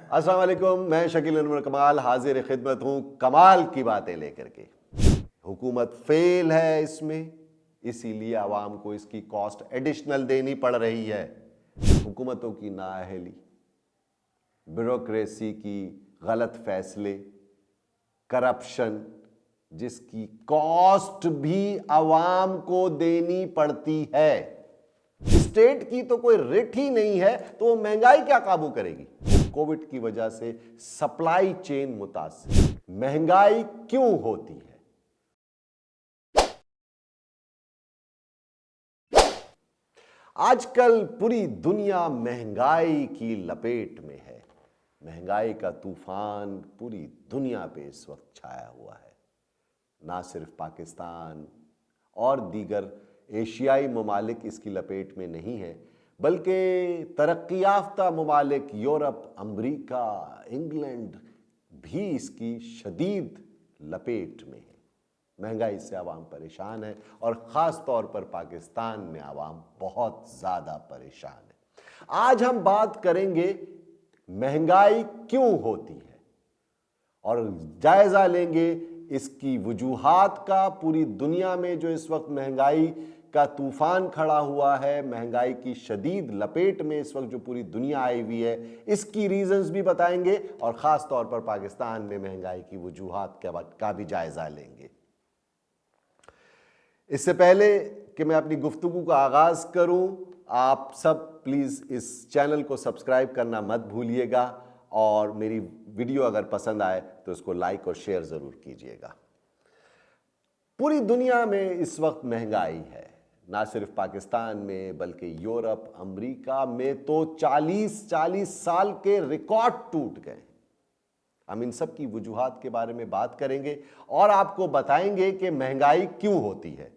अस्सलाम वालेकुम, मैं शकील अनवर कमाल हाजिर खिदमत हूं कमाल की बातें लेकर के। हुकूमत फेल है इसमें, इसीलिए आवाम को इसकी कॉस्ट एडिशनल देनी पड़ रही है। हुकूमतों की नाअहली, ब्यूरोक्रेसी की गलत फैसले, करप्शन, जिसकी कॉस्ट भी आवाम को देनी पड़ती है। स्टेट की तो कोई रिट ही नहीं है, तो वो महंगाई क्या काबू करेगी? कोविड की वजह से सप्लाई चेन मुतासिर। महंगाई क्यों होती है? आजकल पूरी दुनिया महंगाई की लपेट में है। महंगाई का तूफान पूरी दुनिया पे इस वक्त छाया हुआ है। ना सिर्फ पाकिस्तान और दीगर एशियाई ममालिक इसकी लपेट में नहीं है, बल्कि तरक्की याफ्ता ममालिक यूरोप, अमरीका, इंग्लैंड भी इसकी शदीद लपेट में है। महंगाई से आवाम परेशान है और ख़ास तौर पर पाकिस्तान में आवाम बहुत ज़्यादा परेशान है। आज हम बात करेंगे महंगाई क्यों होती है और जायज़ा लेंगे इसकी वजूहात का। पूरी दुनिया में जो इस वक्त महंगाई का तूफान खड़ा हुआ है, महंगाई की शदीद लपेट में इस वक्त जो पूरी दुनिया आई हुई है, इसकी रीजंस भी बताएंगे और ख़ास तौर पर पाकिस्तान में महंगाई की वजूहात का भी जायज़ा लेंगे। इससे पहले कि मैं अपनी गुफ्तगू का आगाज़ करूं, आप सब प्लीज़ इस चैनल को सब्सक्राइब करना मत भूलिएगा और मेरी वीडियो अगर पसंद आए तो इसको लाइक और शेयर ज़रूर कीजिएगा। पूरी दुनिया में इस वक्त महंगाई है, ना सिर्फ पाकिस्तान में बल्कि यूरोप, अमेरिका में तो 40 साल के रिकॉर्ड टूट गए। हम इन सब की वजूहात के बारे में बात करेंगे और आपको बताएंगे कि महंगाई क्यों होती है।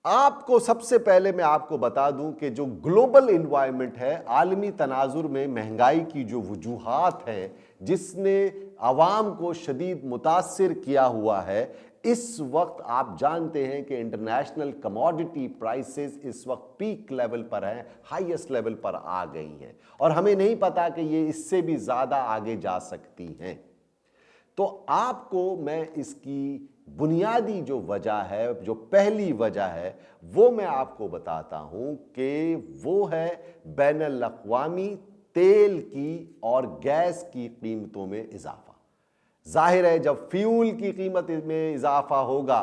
आपको सबसे पहले मैं आपको बता दूं कि जो ग्लोबल इन्वायरमेंट है, आलमी तनाजुर में महंगाई की जो वजूहात हैं, जिसने आवाम को शदीद मुतासिर किया हुआ है, इस वक्त आप जानते हैं कि इंटरनेशनल कमोडिटी प्राइसेस इस वक्त पीक लेवल पर हैं, हाईएस्ट लेवल पर आ गई हैं और हमें नहीं पता कि ये इससे भी ज़्यादा आगे जा सकती हैं। तो आपको मैं इसकी बुनियादी जो वजह है, जो पहली वजह है, वो मैं आपको बताता हूं कि वो है बैनुल अक़वामी तेल की और गैस की कीमतों में इजाफा। जाहिर है जब फ्यूल की कीमत में इजाफा होगा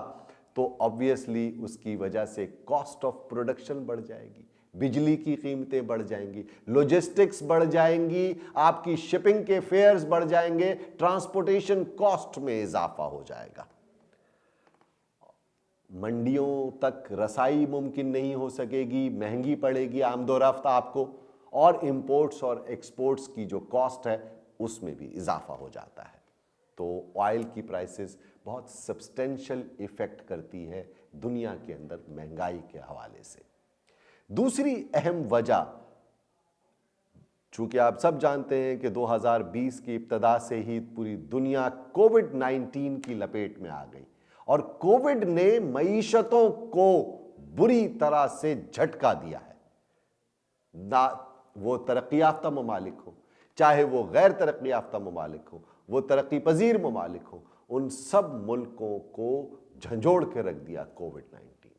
तो ऑब्वियसली उसकी वजह से कॉस्ट ऑफ प्रोडक्शन बढ़ जाएगी, बिजली की कीमतें बढ़ जाएंगी, लॉजिस्टिक्स बढ़ जाएंगी, आपकी शिपिंग के फेयर्स बढ़ जाएंगे, ट्रांसपोर्टेशन कॉस्ट में इजाफा हो जाएगा, मंडियों तक रसाई मुमकिन नहीं हो सकेगी, महंगी पड़ेगी आमदोरफ्त आपको, और इंपोर्ट्स और एक्सपोर्ट्स की जो कॉस्ट है उसमें भी इजाफा हो जाता है। तो ऑयल की प्राइसेस बहुत सब्सटेंशियल इफेक्ट करती है दुनिया के अंदर महंगाई के हवाले से। दूसरी अहम वजह, चूंकि आप सब जानते हैं कि 2020 की इब्तदा से ही पूरी दुनिया कोविड-19 की लपेट में आ गई और कोविड ने मईशतों को बुरी तरह से झटका दिया है। ना वो तरक्की याफ्ता ममालिक हो, चाहे वो गैर तरक्की याफ्ता ममालिक हो, वो तरक्की पजीर ममालिक हो, उन सब मुल्कों को झंझोड़ के रख दिया कोविड-19 ने।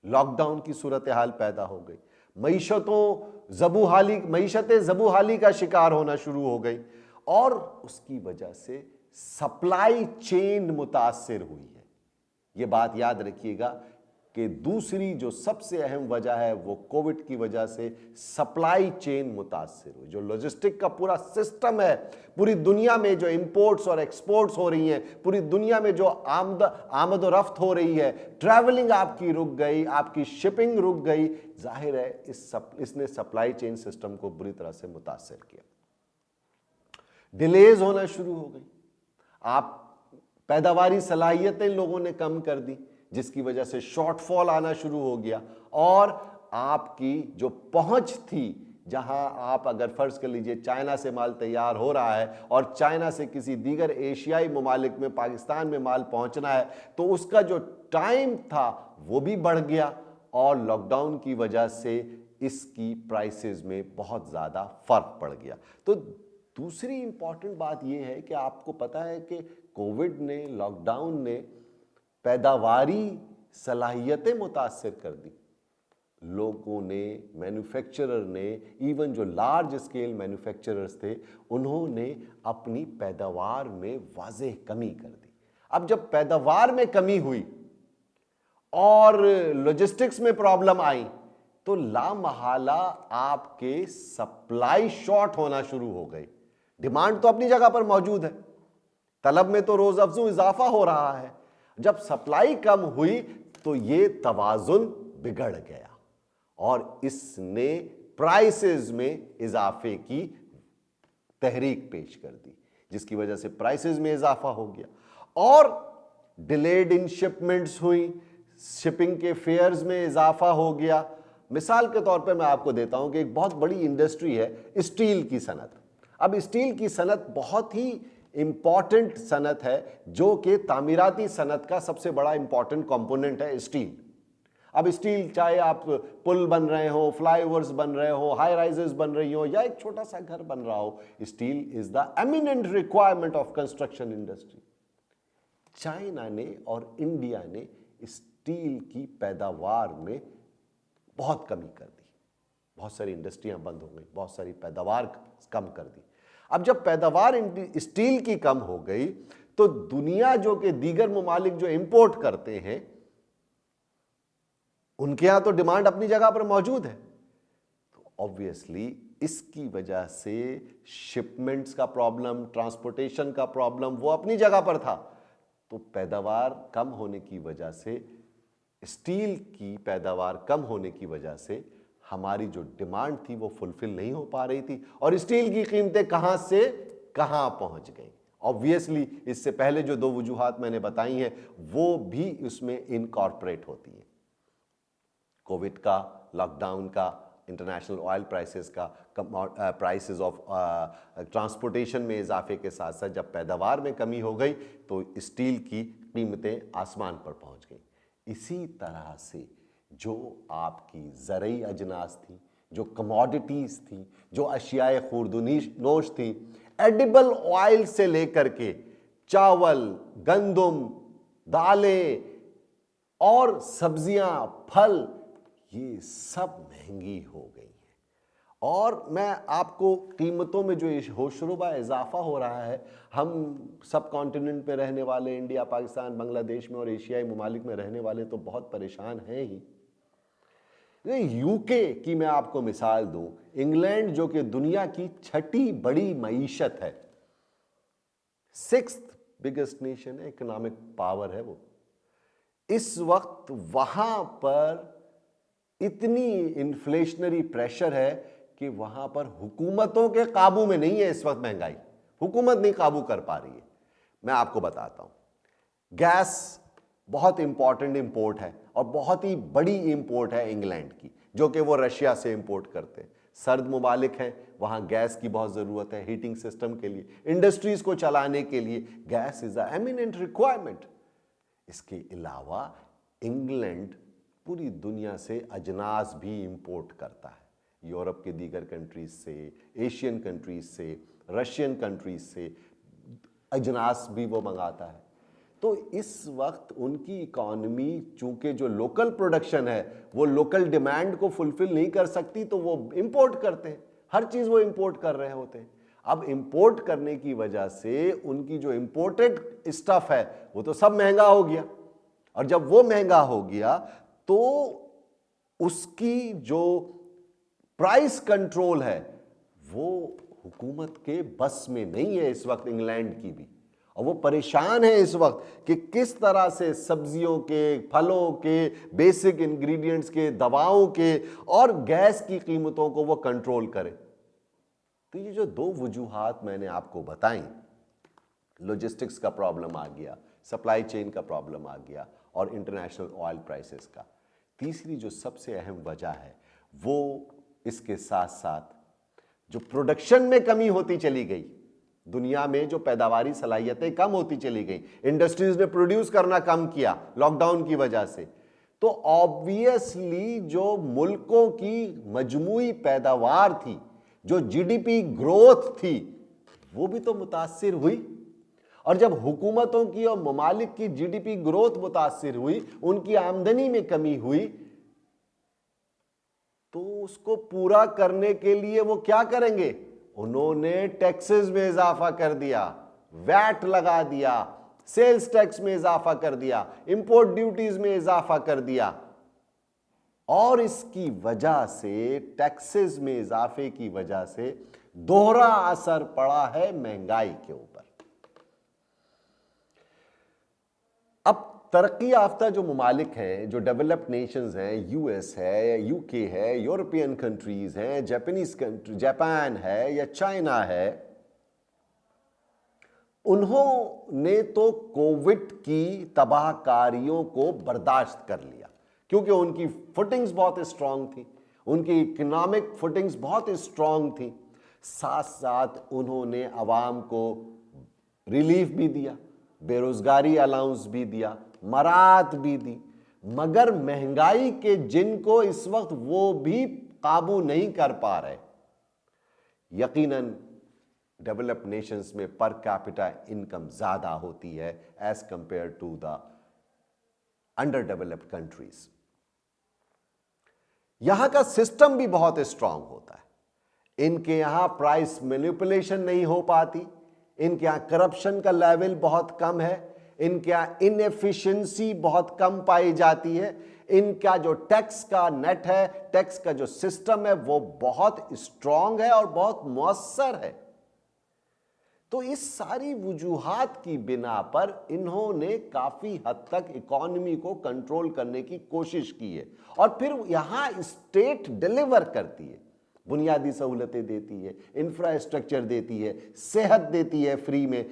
लॉकडाउन की सूरत हाल पैदा हो गई, मईशतें ज़बूहाली का शिकार होना शुरू हो गई और उसकी वजह से सप्लाई चेन मुतासिर हुई है। यह बात याद रखिएगा कि दूसरी जो सबसे अहम वजह है वो कोविड की वजह से सप्लाई चेन मुतासिर हुई। जो लॉजिस्टिक का पूरा सिस्टम है, पूरी दुनिया में जो इंपोर्ट्स और एक्सपोर्ट्स हो रही हैं, पूरी दुनिया में जो आमद और रफ्त हो रही है, ट्रैवलिंग आपकी रुक गई, आपकी शिपिंग रुक गई। जाहिर है इसने सप्लाई चेन सिस्टम को बुरी तरह से मुतासिर किया। डिलेज होना शुरू हो गई, आप पैदावारी सलाहियतें लोगों ने कम कर दी, जिसकी वजह से शॉर्टफॉल आना शुरू हो गया और आपकी जो पहुंच थी, जहां आप अगर फर्ज कर लीजिए चाइना से माल तैयार हो रहा है और चाइना से किसी दीगर एशियाई ममालिक में, पाकिस्तान में माल पहुंचना है, तो उसका जो टाइम था वो भी बढ़ गया और लॉकडाउन की वजह से इसकी प्राइसेस में बहुत ज़्यादा फर्क पड़ गया। तो दूसरी इंपॉर्टेंट बात यह है कि आपको पता है कि कोविड ने, लॉकडाउन ने पैदावारी सलाहियतें मुतासर कर दी। लोगों ने, मैन्युफैक्चरर ने, इवन जो लार्ज स्केल मैन्युफैक्चरर्स थे, उन्होंने अपनी पैदावार में वाज़ेह कमी कर दी। अब जब पैदावार में कमी हुई और लॉजिस्टिक्स में प्रॉब्लम आई तो लामहला आपके सप्लाई शॉर्ट होना शुरू हो गई। डिमांड तो अपनी जगह पर मौजूद है, तलब में तो रोज अफजू इजाफा हो रहा है। जब सप्लाई कम हुई तो ये तवाजुन बिगड़ गया और इसने प्राइसेस में इजाफे की तहरीक पेश कर दी, जिसकी वजह से प्राइसेस में इजाफा हो गया और डिलेड इन शिपमेंट्स हुई, शिपिंग के फेयर्स में इजाफा हो गया। मिसाल के तौर पे मैं आपको देता हूं कि एक बहुत बड़ी इंडस्ट्री है स्टील की सनत। अब स्टील की सनत बहुत ही इंपॉर्टेंट सनत है, जो कि तामीराती सनत का सबसे बड़ा इंपॉर्टेंट कंपोनेंट है स्टील। अब स्टील, चाहे आप पुल बन रहे हो, फ्लाईओवर्स बन रहे हो, हाई राइजेस बन रही हो या एक छोटा सा घर बन रहा हो, steel is the eminent requirement of construction industry. China ने और इंडिया ने स्टील की पैदावार में बहुत कमी कर दी, बहुत सारी इंडस्ट्रियां बंद हो गई, बहुत सारी पैदावार कम कर दी। अब जब पैदावार स्टील की कम हो गई तो दुनिया जो के दीगर ममालिक जो इंपोर्ट करते हैं उनके यहां तो डिमांड अपनी जगह पर मौजूद है, तो ऑब्वियसली इसकी वजह से शिपमेंट्स का प्रॉब्लम, ट्रांसपोर्टेशन का प्रॉब्लम वो अपनी जगह पर था। तो पैदावार कम होने की वजह से, स्टील की पैदावार कम होने की वजह से हमारी जो डिमांड थी वो फुलफिल नहीं हो पा रही थी और स्टील की कीमतें कहां से कहां पहुंच गई। ऑब्वियसली इससे पहले जो दो वजूहात मैंने बताई हैं वो भी उसमें इनकॉर्पोरेट होती हैं। कोविड का, लॉकडाउन का, इंटरनेशनल ऑयल प्राइसेस का, प्राइसेस ऑफ ट्रांसपोर्टेशन में इजाफे के साथ साथ जब पैदावार में कमी हो गई तो स्टील की कीमतें आसमान पर पहुंच गई। इसी तरह से जो आपकी ज़रई अजनास थी, जो कमोडिटीज़ थी, जो अशियाए खुर्दनोश थी, एडिबल ऑयल से लेकर के चावल, गंदम, दालें और सब्जियां, फल, ये सब महंगी हो गई हैं। और मैं आपको कीमतों में जो होशरुबा इजाफा हो रहा है, हम सब कॉन्टिनेंट पे रहने वाले, इंडिया, पाकिस्तान, बांग्लादेश में और एशियाई ममालिक में रहने वाले तो बहुत परेशान हैं ही। यूके की मैं आपको मिसाल दूं, इंग्लैंड जो कि दुनिया की छठी बड़ी मईशत है, 6th बिगेस्ट नेशन है, इकोनॉमिक पावर है वो, इस वक्त वहां पर इतनी इन्फ्लेशनरी प्रेशर है कि वहां पर हुकूमतों के काबू में नहीं है इस वक्त महंगाई, हुकूमत नहीं काबू कर पा रही है। मैं आपको बताता हूं, गैस बहुत इंपॉर्टेंट इंपोर्ट है और बहुत ही बड़ी इंपोर्ट है इंग्लैंड की, जो कि वो रशिया से इंपोर्ट करते हैं। सर्द मुमालिक हैं, वहां गैस की बहुत ज़रूरत है हीटिंग सिस्टम के लिए, इंडस्ट्रीज को चलाने के लिए gas is a eminent requirement. इसके अलावा इंग्लैंड पूरी दुनिया से अजनास भी इंपोर्ट करता है, यूरोप के दीगर कंट्रीज से, एशियन कंट्रीज से, रशियन कंट्रीज से अजनास भी वो मंगाता है। तो इस वक्त उनकी इकॉनमी चूंकि जो लोकल प्रोडक्शन है वो लोकल डिमांड को फुलफिल नहीं कर सकती, तो वो इंपोर्ट करते हैं, हर चीज़ वो इंपोर्ट कर रहे होते हैं। अब इंपोर्ट करने की वजह से उनकी जो इंपोर्टेड स्टफ है वो तो सब महंगा हो गया, और जब वो महंगा हो गया तो उसकी जो प्राइस कंट्रोल है वो हुकूमत के बस में नहीं है इस वक्त इंग्लैंड की भी, और वो परेशान है इस वक्त कि किस तरह से सब्जियों के, फलों के, बेसिक इंग्रेडिएंट्स के, दवाओं के और गैस की कीमतों को वो कंट्रोल करे। तो ये जो दो वजूहात मैंने आपको बताई, लॉजिस्टिक्स का प्रॉब्लम आ गया, सप्लाई चेन का प्रॉब्लम आ गया और इंटरनेशनल ऑयल प्राइसेस का, तीसरी जो सबसे अहम वजह है वो इसके साथ साथ जो प्रोडक्शन में कमी होती चली गई, दुनिया में जो पैदावारी सलाहियतें कम होती चली गई, इंडस्ट्रीज ने प्रोड्यूस करना कम किया लॉकडाउन की वजह से, तो ऑब्वियसली जो मुल्कों की मजमूई पैदावार थी, जो जीडीपी ग्रोथ थी, वो भी तो मुतासिर हुई। और जब हुकूमतों की और ममालिक की जीडीपी ग्रोथ मुतासिर हुई, उनकी आमदनी में कमी हुई, तो उसको पूरा करने के लिए वो क्या करेंगे? उन्होंने टैक्सेस में इजाफा कर दिया, वैट लगा दिया, सेल्स टैक्स में इजाफा कर दिया, इंपोर्ट ड्यूटीज में इजाफा कर दिया। और इसकी वजह से, टैक्सेस में इजाफे की वजह से दोहरा असर पड़ा है महंगाई के ऊपर। अब तरक्की याफ्ता जो ममालिक हैं, जो डेवलप्ड नेशंस हैं, यूएस है, यूके है, यूरोपियन कंट्रीज हैं, जापानीज कंट्री, जापान है या चाइना है, उन्होंने तो कोविड की तबाहकारियों को बर्दाश्त कर लिया, क्योंकि उनकी फुटिंग्स बहुत स्ट्रांग थी, उनकी इकोनॉमिक फुटिंग्स बहुत स्ट्रांग थी। साथ साथ उन्होंने अवाम को रिलीफ भी दिया, बेरोजगारी अलाउंस भी दिया, मराहत भी दी। मगर महंगाई के जिनको इस वक्त वो भी काबू नहीं कर पा रहे। यकीनन डेवलप्ड नेशंस में पर कैपिटा इनकम ज्यादा होती है as compare to the under developed countries. यहां का सिस्टम भी बहुत स्ट्रांग होता है। इनके यहां प्राइस मैनिपुलेशन नहीं हो पाती, इनके यहां करप्शन का लेवल बहुत कम है, इनके यहां इनएफिशिएंसी बहुत कम पाई जाती है, इनका जो टैक्स का नेट है, टैक्स का जो सिस्टम है, वो बहुत स्ट्रांग है और बहुत मौसर है। तो इस सारी वजूहात की बिना पर इन्होंने काफी हद तक इकोनॉमी को कंट्रोल करने की कोशिश की है। और फिर यहां स्टेट डिलीवर करती है, बुनियादी सहूलतें देती है, इंफ्रास्ट्रक्चर देती है, सेहत देती है फ्री में,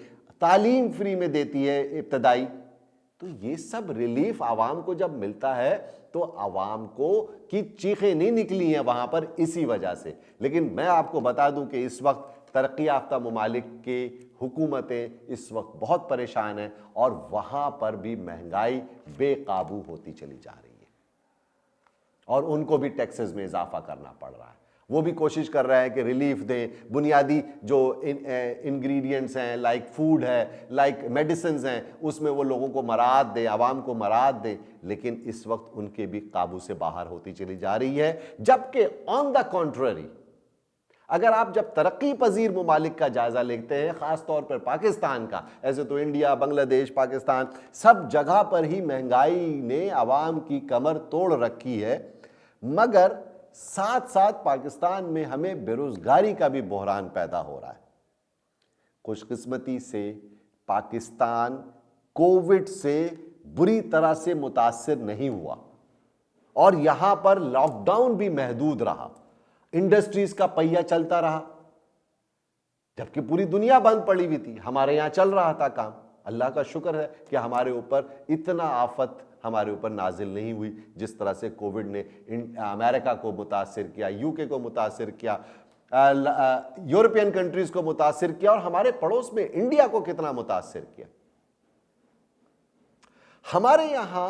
तालीम फ्री में देती है इब्तदाई। तो ये सब रिलीफ आवाम को जब मिलता है तो आवाम को की चीखें नहीं निकली हैं वहां पर इसी वजह से। लेकिन मैं आपको बता दूं कि इस वक्त तरक्की याफ्ता ममालिक के हुकूमतें इस वक्त बहुत परेशान हैं और वहां पर भी महंगाई बेकाबू होती चली जा रही है और उनको भी टैक्सेस में इजाफा करना पड़ रहा है। वो भी कोशिश कर रहे हैं कि रिलीफ दें, बुनियादी जो इंग्रेडिएंट्स हैं, लाइक फूड है, लाइक मेडिसिन हैं, उसमें वो लोगों को मराहत दें, आवाम को मराहत दें। लेकिन इस वक्त उनके भी काबू से बाहर होती चली जा रही है। जबकि ऑन द कॉन्ट्ररी, अगर आप जब तरक्की पजीर ममालिक का जायजा लेते हैं, खासतौर पर पाकिस्तान का, ऐसे तो इंडिया, बांग्लादेश, पाकिस्तान, सब जगह पर ही महंगाई ने आवाम की कमर तोड़ रखी है। मगर साथ साथ पाकिस्तान में हमें बेरोजगारी का भी बहरान पैदा हो रहा है। खुशकिस्मती से पाकिस्तान कोविड से बुरी तरह से मुतासिर नहीं हुआ और यहां पर लॉकडाउन भी महदूद रहा, इंडस्ट्रीज का पहिया चलता रहा। जबकि पूरी दुनिया बंद पड़ी हुई थी, हमारे यहां चल रहा था काम। अल्लाह का शुक्र है कि हमारे ऊपर इतना आफत हमारे ऊपर नाजिल नहीं हुई जिस तरह से कोविड ने अमेरिका को मुतासिर किया, यूके को मुतासिर किया, यूरोपियन कंट्रीज को मुतासिर किया और हमारे पड़ोस में इंडिया को कितना मुतासिर किया। हमारे यहां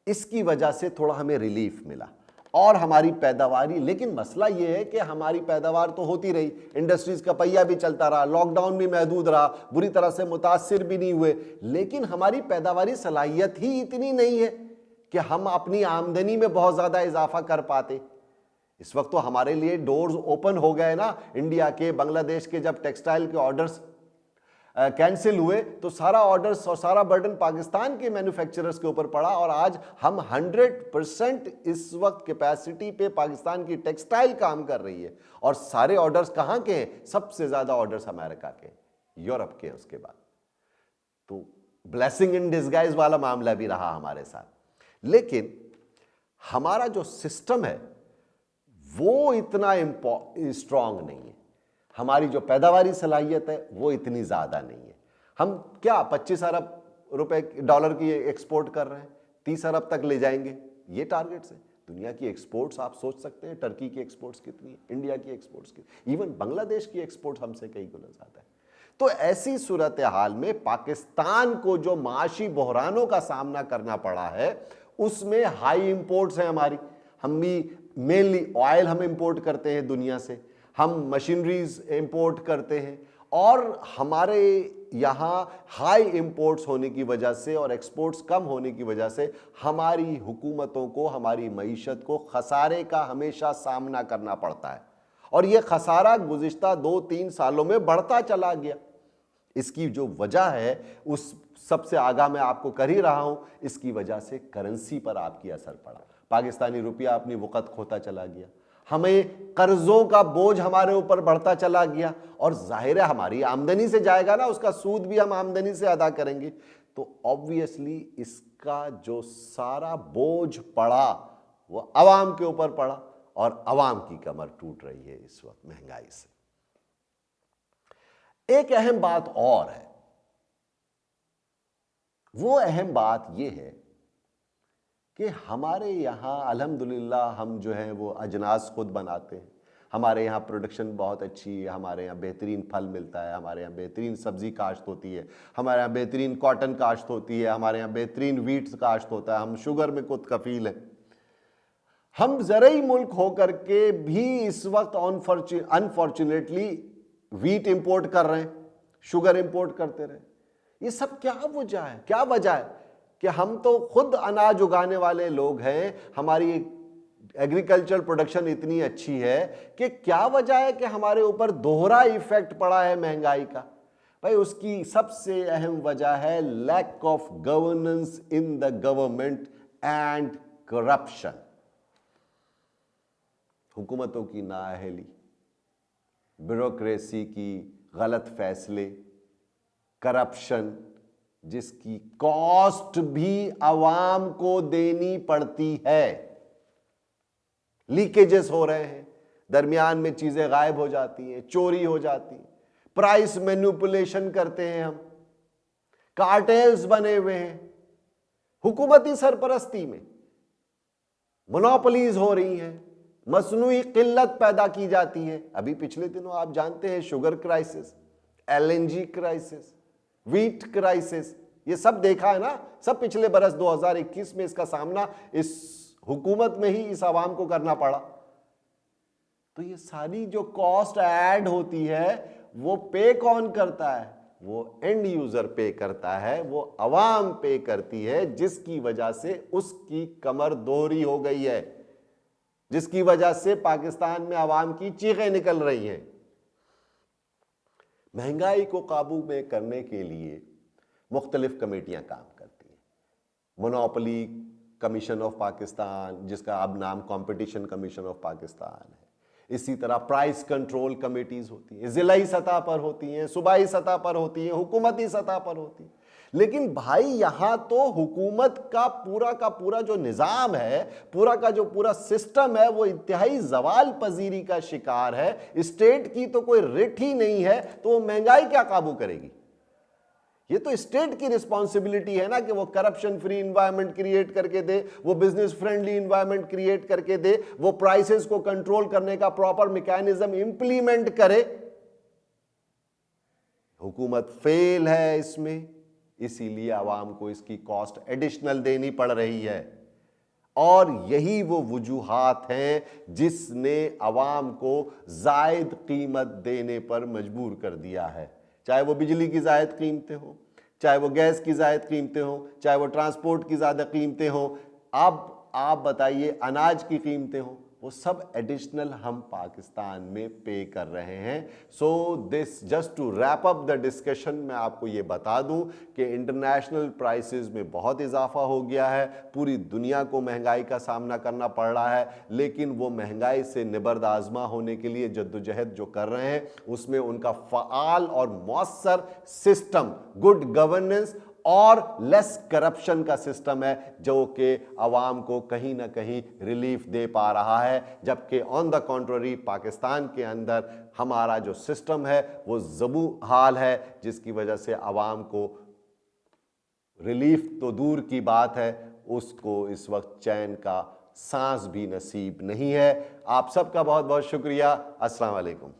इसकी वजह से थोड़ा हमें रिलीफ मिला और हमारी पैदावारी, लेकिन मसला यह है कि हमारी पैदावार तो होती रही, इंडस्ट्रीज का पहिया भी चलता रहा, लॉकडाउन भी महदूद रहा, बुरी तरह से मुतासिर भी नहीं हुए, लेकिन हमारी पैदावारी सलाहियत ही इतनी नहीं है कि हम अपनी आमदनी में बहुत ज्यादा इजाफा कर पाते। इस वक्त तो हमारे लिए डोर्स ओपन हो गए ना। इंडिया के, बांग्लादेश के जब टेक्सटाइल के ऑर्डर्स कैंसिल हुए तो सारा ऑर्डर्स और सारा बर्डन पाकिस्तान के मैन्युफैक्चरर्स के ऊपर पड़ा और आज हम 100% इस वक्त कैपेसिटी पे पाकिस्तान की टेक्सटाइल काम कर रही है। और सारे ऑर्डर्स कहां के हैं? सबसे ज्यादा ऑर्डर्स अमेरिका के, यूरोप के, उसके बाद। तो ब्लेसिंग इन डिस्गाइज वाला मामला भी रहा हमारे साथ। लेकिन हमारा जो सिस्टम है वो इतना स्ट्रांग नहीं है, हमारी जो पैदावारी सलाहियत है वो इतनी ज्यादा नहीं है। हम क्या 25 अरब रुपए डॉलर की एक्सपोर्ट कर रहे हैं, 30 अरब तक ले जाएंगे, ये टारगेट्स है। दुनिया की एक्सपोर्ट्स आप सोच सकते हैं, टर्की की एक्सपोर्ट्स कितनी है, इंडिया की एक्सपोर्ट्स कितनी, इवन बांग्लादेश की एक्सपोर्ट हमसे कई गुना ज्यादा है। तो ऐसी सूरत हाल में पाकिस्तान को जो माशी बहरानों का सामना करना पड़ा है उसमें हाई इंपोर्ट्स हैं हमारी। हम भी मेनली ऑयल हम इंपोर्ट करते हैं दुनिया से, हम मशीनरीज इंपोर्ट करते हैं और हमारे यहाँ हाई इंपोर्ट्स होने की वजह से और एक्सपोर्ट्स कम होने की वजह से हमारी हुकूमतों को, हमारी मईशत को खसारे का हमेशा सामना करना पड़ता है और ये खसारा गुज़िश्ता 2-3 सालों में बढ़ता चला गया। इसकी जो वजह है उस सबसे आगाह मैं आपको कर ही रहा हूं, इसकी वजह से करेंसी पर आपकी असर पड़ा। पाकिस्तानी रुपया अपनी वक़्त खोता चला गया, हमें कर्जों का बोझ हमारे ऊपर बढ़ता चला गया और जाहिर है हमारी आमदनी से जाएगा ना, उसका सूद भी हम आमदनी से अदा करेंगे, तो ऑब्वियसली इसका जो सारा बोझ पड़ा वो अवाम के ऊपर पड़ा और अवाम की कमर टूट रही है इस वक्त महंगाई से। एक अहम बात और है, वो अहम बात यह है कि हमारे यहां अल्हम्दुलिल्लाह हम जो है वो अजनास खुद बनाते हैं, हमारे यहाँ प्रोडक्शन बहुत अच्छी है, हमारे यहाँ बेहतरीन फल मिलता है, हमारे यहाँ बेहतरीन सब्जी काश्त होती है, हमारे यहाँ बेहतरीन कॉटन काश्त होती है, हमारे यहाँ बेहतरीन वीट काश्त होता है, हम शुगर में खुद कफील हैं। हम ज़रई मुल्क होकर के भी इस वक्त अनफॉर्चुनेटली वीट इंपोर्ट कर रहे हैं, शुगर इंपोर्ट करते रहे। ये सब क्या वजह है, क्या वजह है कि हम तो खुद अनाज उगाने वाले लोग हैं, हमारी एग्रीकल्चर प्रोडक्शन इतनी अच्छी है कि क्या वजह है कि हमारे ऊपर दोहरा इफेक्ट पड़ा है महंगाई का। भाई उसकी सबसे अहम वजह है lack of governance in the government and corruption. हुकूमतों की नाअहली, ब्यूरोक्रेसी की गलत फैसले, करप्शन जिसकी कॉस्ट भी अवाम को देनी पड़ती है। लीकेजेस हो रहे हैं, दरमियान में चीजें गायब हो जाती हैं, चोरी हो जाती है, प्राइस मैनिपुलेशन करते हैं हम, कार्टेल्स बने हुए हैं, हुकूमती सरपरस्ती में मोनोपोलीज हो रही हैं, मसनूई किल्लत पैदा की जाती है। अभी पिछले दिनों आप जानते हैं sugar crisis, LNG crisis, wheat crisis, ये सब देखा है ना, सब पिछले बरस 2021 में इसका सामना इस हुकूमत में ही इस आवाम को करना पड़ा। तो ये सारी जो कॉस्ट ऐड होती है वो पे कौन करता है? वो एंड यूजर पे करता है, वो अवाम पे करती है, जिसकी वजह से उसकी कमर दोहरी हो गई है, जिसकी वजह से पाकिस्तान में अवाम की चीखें निकल रही हैं। महंगाई को काबू में करने के लिए मुख्तलिफ कमेटियां काम करती हैं। मोनोपोली कमीशन ऑफ पाकिस्तान, जिसका अब नाम कंपटीशन कमीशन ऑफ पाकिस्तान है, इसी तरह प्राइस कंट्रोल कमेटीज होती हैं, जिलाई सतह पर होती हैं, सूबाई सतह पर होती हैं, हुकूमती सतह पर होती हैं। लेकिन भाई यहां तो हुकूमत का पूरा जो निज़ाम है, पूरा का जो पूरा सिस्टम है, वो इंतहाई जवाल पजीरी का शिकार है। स्टेट की तो कोई रिट ही नहीं है, तो वो महंगाई क्या काबू करेगी? ये तो स्टेट की रिस्पॉन्सिबिलिटी है ना कि वो करप्शन फ्री इन्वायरमेंट क्रिएट करके दे, वो बिजनेस फ्रेंडली इन्वायरमेंट क्रिएट करके दे, वो प्राइसेस को कंट्रोल करने का प्रॉपर मैकेनिज्म इंप्लीमेंट करे। हुकूमत फेल है इसमें, इसीलिए आवाम को इसकी कॉस्ट एडिशनल देनी पड़ रही है। और यही वो वजूहात हैं जिसने आवाम को जायद कीमत देने पर मजबूर कर दिया है, चाहे वो बिजली की जायद कीमतें हो, चाहे वो गैस की जायद कीमतें हो, चाहे वो ट्रांसपोर्ट की ज़्यादा कीमतें हो, अब आप बताइए अनाज की कीमतें हो, वो सब एडिशनल हम पाकिस्तान में पे कर रहे हैं। So this just to wrap up the discussion, मैं आपको ये बता दूं कि इंटरनेशनल प्राइसेस में बहुत इजाफा हो गया है, पूरी दुनिया को महंगाई का सामना करना पड़ रहा है, लेकिन वो महंगाई से निबर्द आज़मा होने के लिए जद्दोजहद जो कर रहे हैं उसमें उनका फ़आल और मौसर सिस्टम, गुड गवर्नेंस और लेस करप्शन का सिस्टम है, जो कि आवाम को कहीं ना कहीं रिलीफ दे पा रहा है। जबकि ऑन द कॉन्ट्ररी पाकिस्तान के अंदर हमारा जो सिस्टम है वो ज़बू हाल है, जिसकी वजह से आवाम को रिलीफ तो दूर की बात है, उसको इस वक्त चैन का सांस भी नसीब नहीं है। आप सबका बहुत बहुत शुक्रिया। अस्सलाम वालेकुम।